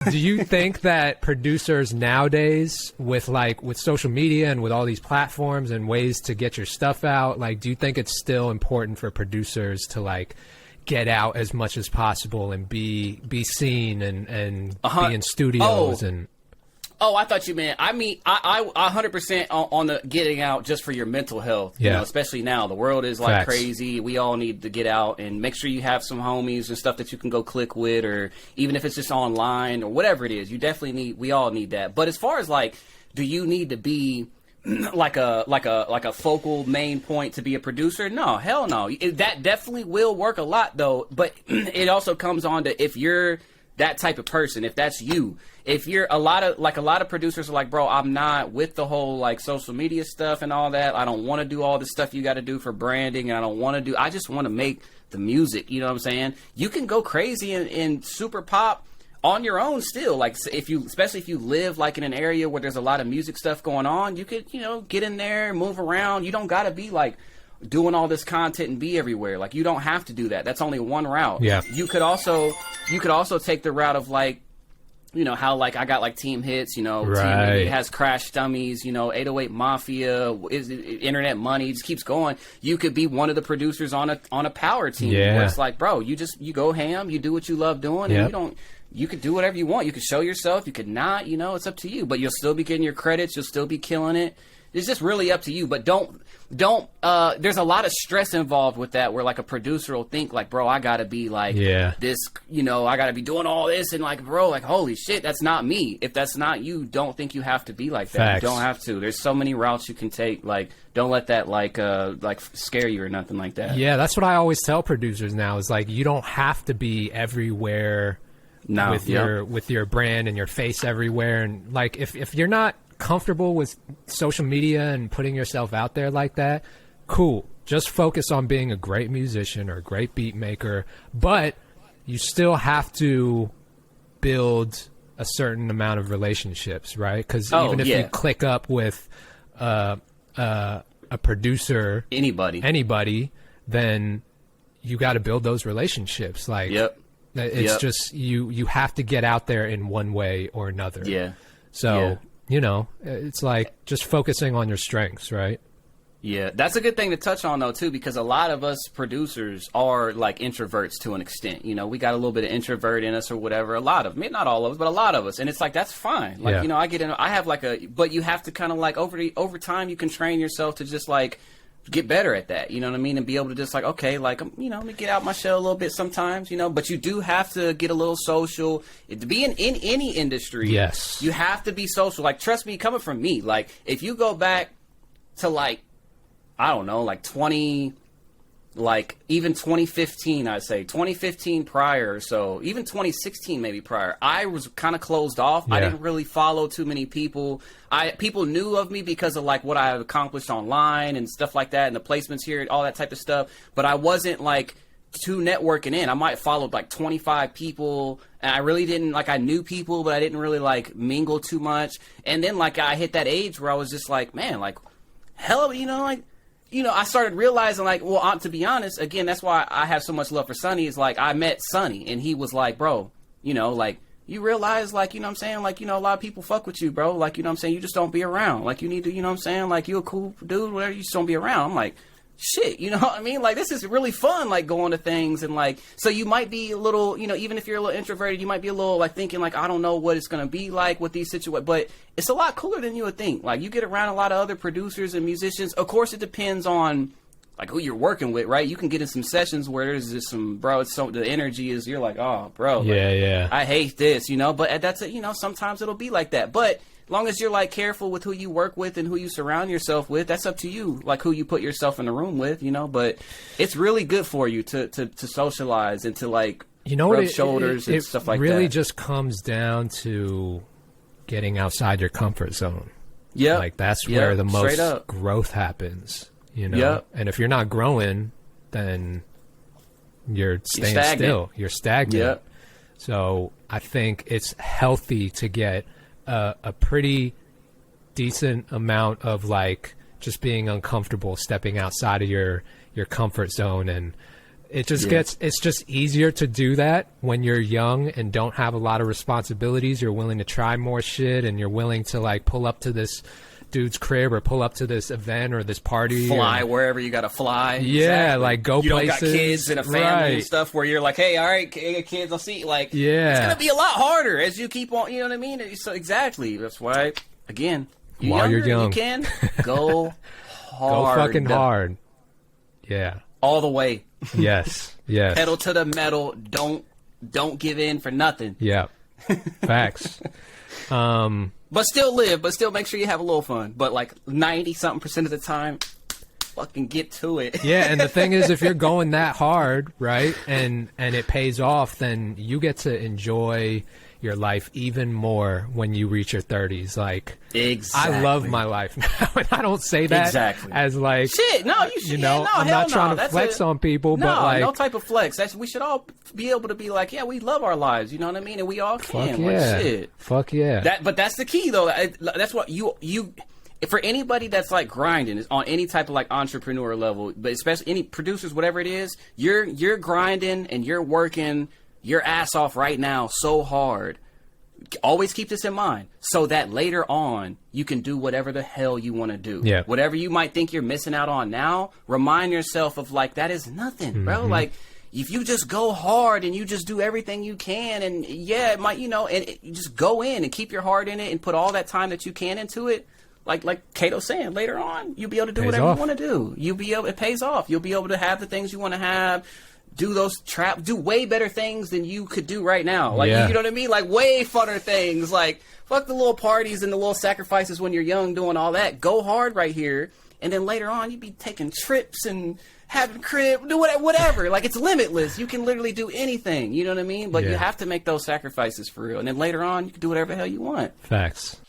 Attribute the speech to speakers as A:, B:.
A: Do you think that producers nowadays, with social media and with all these platforms and ways to get your stuff out, like, do you think it's still important for producers to like get out as much as possible and be seen and be in studios and?
B: Oh, I thought you meant. I mean, I 100% on the getting out just for your mental health.
A: Yeah.
B: You know, especially now, the world is like
A: Facts.
B: crazy. We all need to get out and make sure you have some homies and stuff that you can go click with, or even if it's just online or whatever it is. You definitely need. We all need that. But as far as like, do you need to be like a focal main point to be a producer? No, hell no. That definitely will work a lot though. But it also comes on to if you're that type of person, if that's you. If you're a lot of producers are like, bro, I'm not with the whole like social media stuff and all that. I don't want to do all the stuff you got to do for branding, and I just want to make the music. You know what I'm saying? You can go crazy and super pop on your own still. Like especially if you live like in an area where there's a lot of music stuff going on, you could, get in there, move around. You don't got to be like doing all this content and be everywhere. Like, you don't have to do that. That's only one route.
A: Yeah.
B: You could also take the route of like, how like I got like Team Hits,
A: Right.
B: Team Hit has Crash Dummies, 808 Mafia, is Internet Money, just keeps going. You could be one of the producers on a power team.
A: Yeah.
B: Where it's like, bro, you go ham, you do what you love doing,
A: Yep.
B: and you could do whatever you want. You could show yourself, you could not, it's up to you. But you'll still be getting your credits, you'll still be killing it. It's just really up to you. But don't there's a lot of stress involved with that, where like a producer will think like, bro, I gotta be like this, I gotta be doing all this, and like, bro, like, holy shit, that's not me. If that's not you, don't think you have to be like that.
A: Facts.
B: You don't have to. There's so many routes you can take. Like, don't let that like scare you or nothing like that.
A: Yeah, that's what I always tell producers now, is like, you don't have to be everywhere with your brand and your face everywhere. And like, if you're not comfortable with social media and putting yourself out there like that, cool. Just focus on being a great musician or a great beat maker, but you still have to build a certain amount of relationships, right? Because even if you click up with a producer, anybody, then you got to build those relationships. Like, it's just you have to get out there in one way or another.
B: Yeah.
A: So it's like just focusing on your strengths, right?
B: Yeah, that's a good thing to touch on, though, too, because a lot of us producers are like introverts to an extent. We got a little bit of introvert in us or whatever. A lot of, maybe not all of us, but a lot of us. And it's like, that's fine. Like, I get in, I have like but you have to kind of like over time, you can train yourself to just like get better at that. You know what I mean? And be able to just like, okay, like, let me get out my shell a little bit sometimes, but you do have to get a little social. To be in any industry,
A: yes,
B: you have to be social. Like, trust me, coming from me, like, if you go back to like, I don't know, like even 2015, I'd say 2015 prior, or so even 2016 maybe prior, I was kind of closed off. I didn't really follow too many people. People knew of me because of like what I had accomplished online and stuff like that, and the placements here, all that type of stuff. But I wasn't like too networking in. I might have followed like 25 people, and I really didn't like, I knew people, but I didn't really like mingle too much. And then like I hit that age where I was just like, man, like, hell, I started realizing, like, well, to be honest, again, that's why I have so much love for Sonny, is like, I met Sonny, and he was like, bro, like, you realize, like, what I'm saying, like, a lot of people fuck with you, bro, like, what I'm saying, you just don't be around, like, you need to, what I'm saying, like, you a cool dude, whatever, you just don't be around. I'm like, shit, what I mean? Like, this is really fun, like, going to things, and like, so you might be a little, even if you're a little introverted, you might be a little like thinking like, I don't know what it's gonna be like with these situations, but it's a lot cooler than you would think. Like, you get around a lot of other producers and musicians. Of course, it depends on like who you're working with, right? You can get in some sessions where there's just some, bro, it's so, the energy is, you're like, oh, bro, like, I hate this, but that's it, sometimes it'll be like that. But long as you're like careful with who you work with and who you surround yourself with, that's up to you, like who you put yourself in the room with, but it's really good for you to socialize and to like rub shoulders and stuff like that. It really just comes down to getting outside your comfort zone. Yeah, like that's where the most growth happens, and if you're not growing, then you're staying still, you're stagnant. So I think it's healthy to get a pretty decent amount of like just being uncomfortable, stepping outside of your comfort zone, and
A: It just it's just easier to do that when you're young and don't have a lot of responsibilities. You're willing to try more shit, and you're willing to like pull up to this dude's crib or pull up to this event or this party,
B: fly wherever you gotta fly.
A: Yeah, exactly. Like go
B: you
A: places.
B: You don't got kids and a family and stuff where you're like, hey, all right, kids, I'll see. Like, it's gonna be a lot harder as you keep on. You know what I mean? So exactly. That's why, again,
A: while you're young,
B: you can go hard.
A: Go fucking hard. Yeah.
B: All the way.
A: Yes. Yes.
B: Pedal to the metal. Don't give in for nothing.
A: Yeah. Facts.
B: But still live, but still make sure you have a little fun. But like 90-something% of the time, fucking get to it.
A: Yeah, and the thing is, if you're going that hard, right, and it pays off, then you get to enjoy your life even more when you reach your 30s. Like,
B: exactly.
A: I love my life now, and I don't say that as like,
B: shit. No, you should.
A: I'm not trying to flex on people, but like,
B: no type of flex. We should all be able to be like, yeah, we love our lives. You know what I mean? And we all can.
A: Fuck yeah.
B: Like, shit.
A: Fuck yeah.
B: But that's the key, though. That's what you. For anybody that's like grinding on any type of like entrepreneur level, but especially any producers, whatever it is, you're grinding and you're working your ass off right now so hard. Always keep this in mind so that later on you can do whatever the hell you want to do.
A: Yeah.
B: Whatever you might think you're missing out on now, remind yourself of like, that is nothing, bro. Like, if you just go hard and you just do everything you can, and yeah, it might, you just go in and keep your heart in it and put all that time that you can into it. Like Kato's saying, later on, you'll be able to do whatever you want to do. It pays off. You'll be able to have the things you want to have. Do way better things than you could do right now. Like, you know what I mean? Like, way funner things. Like, fuck the little parties and the little sacrifices when you're young doing all that. Go hard right here. And then later on, you'd be taking trips and having crib, do whatever. Like, it's limitless. You can literally do anything. You know what I mean? But you have to make those sacrifices for real. And then later on, you can do whatever the hell you want.
A: Facts.